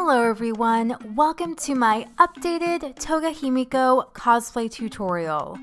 Hello everyone, welcome to my updated Toga Himiko cosplay tutorial.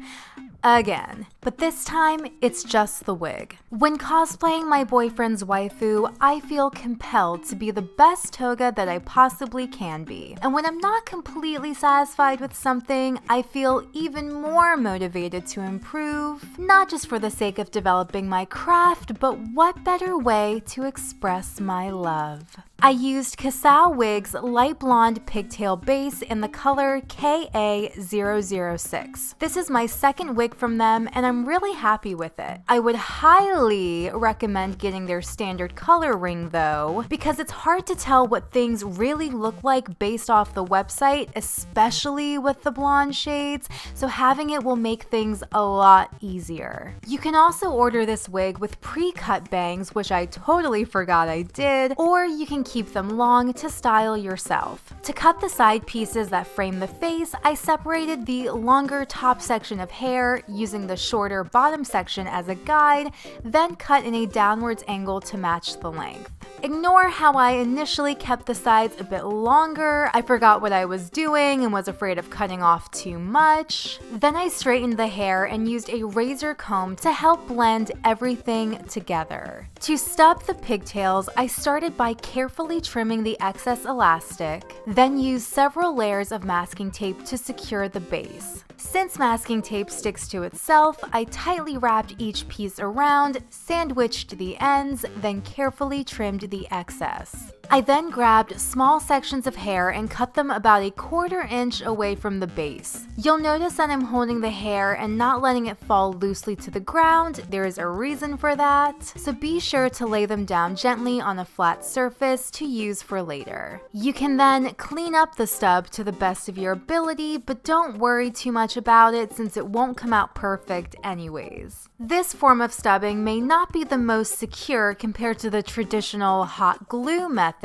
Again, but this time it's just the wig. When cosplaying my boyfriend's waifu, I feel compelled to be the best toga that I possibly can be. And when I'm not completely satisfied with something, I feel even more motivated to improve, not just for the sake of developing my craft, but what better way to express my love. I used Cosplay Wig's light blonde pigtail base in the color KA006. This is my second wig from them and I'm really happy with it. I would highly recommend getting their standard color ring though, because it's hard to tell what things really look like based off the website, especially with the blonde shades, so having it will make things a lot easier. You can also order this wig with pre-cut bangs, which I totally forgot I did, or you can keep them long to style yourself. To cut the side pieces that frame the face, I separated the longer top section of hair using the shorter bottom section as a guide, then cut in a downwards angle to match the length. Ignore how I initially kept the sides a bit longer. I forgot what I was doing and was afraid of cutting off too much. Then I straightened the hair and used a razor comb to help blend everything together. To stub the pigtails, I started by carefully trimming the excess elastic, then used several layers of masking tape to secure the base. Since masking tape sticks to itself, I tightly wrapped each piece around, sandwiched the ends, then carefully trimmed the excess. I then grabbed small sections of hair and cut them about a 1/4 inch away from the base. You'll notice that I'm holding the hair and not letting it fall loosely to the ground. There is a reason for that, so be sure to lay them down gently on a flat surface to use for later. You can then clean up the stub to the best of your ability, but don't worry too much about it since it won't come out perfect anyways. This form of stubbing may not be the most secure compared to the traditional hot glue method,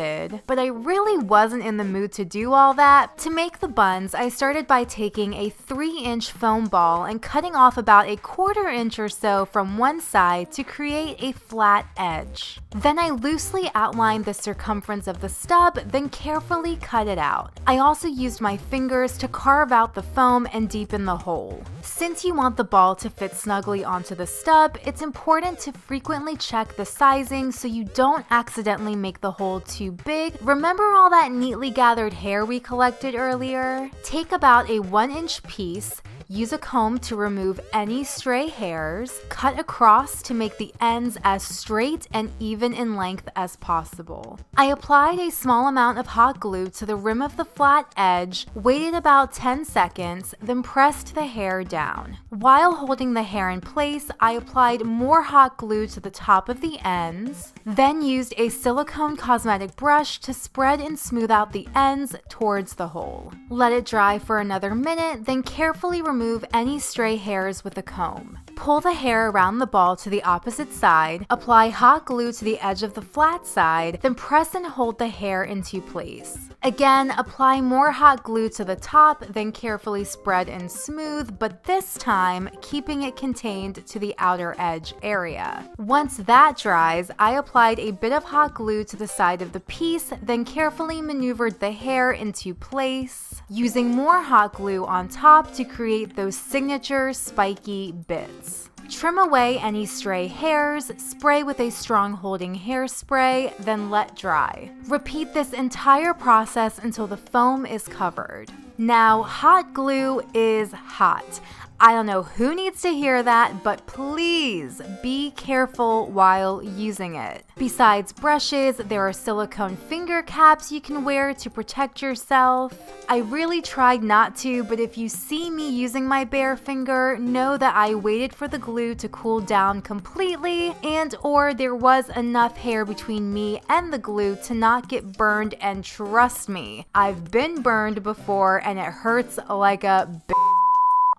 but I really wasn't in the mood to do all that. To make the buns, I started by taking a 3-inch foam ball and cutting off about a 1/4 inch or so from one side to create a flat edge. Then I loosely outlined the circumference of the stub, then carefully cut it out. I also used my fingers to carve out the foam and deepen the hole. Since you want the ball to fit snugly onto the stub, it's important to frequently check the sizing so you don't accidentally make the hole too big. Remember all that neatly gathered hair we collected earlier? Take about a 1-inch piece, use a comb to remove any stray hairs, cut across to make the ends as straight and even in length as possible. I applied a small amount of hot glue to the rim of the flat edge, waited about 10 seconds, then pressed the hair down. While holding the hair in place, I applied more hot glue to the top of the ends, then used a silicone cosmetic brush to spread and smooth out the ends towards the hole. Let it dry for another minute, then carefully remove any stray hairs with a comb. Pull the hair around the ball to the opposite side, apply hot glue to the edge of the flat side, then press and hold the hair into place. Again, apply more hot glue to the top, then carefully spread and smooth, but this time keeping it contained to the outer edge area. Once that dries, I applied a bit of hot glue to the side of the piece, then carefully maneuvered the hair into place, using more hot glue on top to create those signature spiky bits. Trim away any stray hairs, spray with a strong holding hairspray, then let dry. Repeat this entire process until the foam is covered. Now, hot glue is hot. I don't know who needs to hear that, but please be careful while using it. Besides brushes, there are silicone finger caps you can wear to protect yourself. I really tried not to, but if you see me using my bare finger, know that I waited for the glue to cool down completely or there was enough hair between me and the glue to not get burned, and trust me, I've been burned before and it hurts like a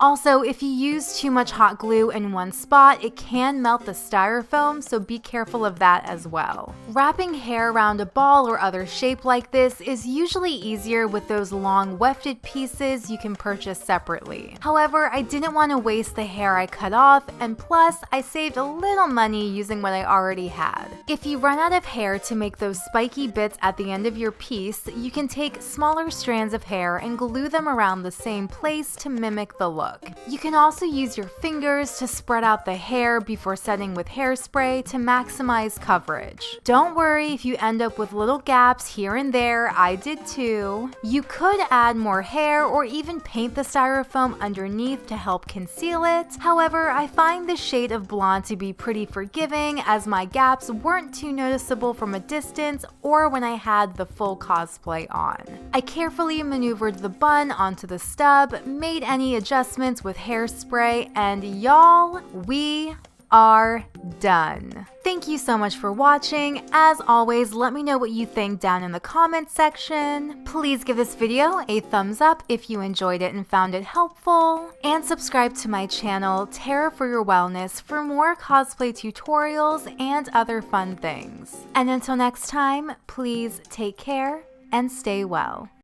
Also, if you use too much hot glue in one spot, it can melt the styrofoam, so be careful of that as well. Wrapping hair around a ball or other shape like this is usually easier with those long wefted pieces you can purchase separately. However, I didn't want to waste the hair I cut off, and plus, I saved a little money using what I already had. If you run out of hair to make those spiky bits at the end of your piece, you can take smaller strands of hair and glue them around the same place to mimic the look. You can also use your fingers to spread out the hair before setting with hairspray to maximize coverage. Don't worry if you end up with little gaps here and there, I did too. You could add more hair or even paint the styrofoam underneath to help conceal it. However, I find the shade of blonde to be pretty forgiving as my gaps weren't too noticeable from a distance or when I had the full cosplay on. I carefully maneuvered the bun onto the stub, made any adjustments with hairspray, and y'all, we are done. Thank you so much for watching. As always, let me know what you think down in the comments section. Please give this video a thumbs up if you enjoyed it and found it helpful. And subscribe to my channel, Tara for Your Wellness, for more cosplay tutorials and other fun things. And until next time, please take care and stay well.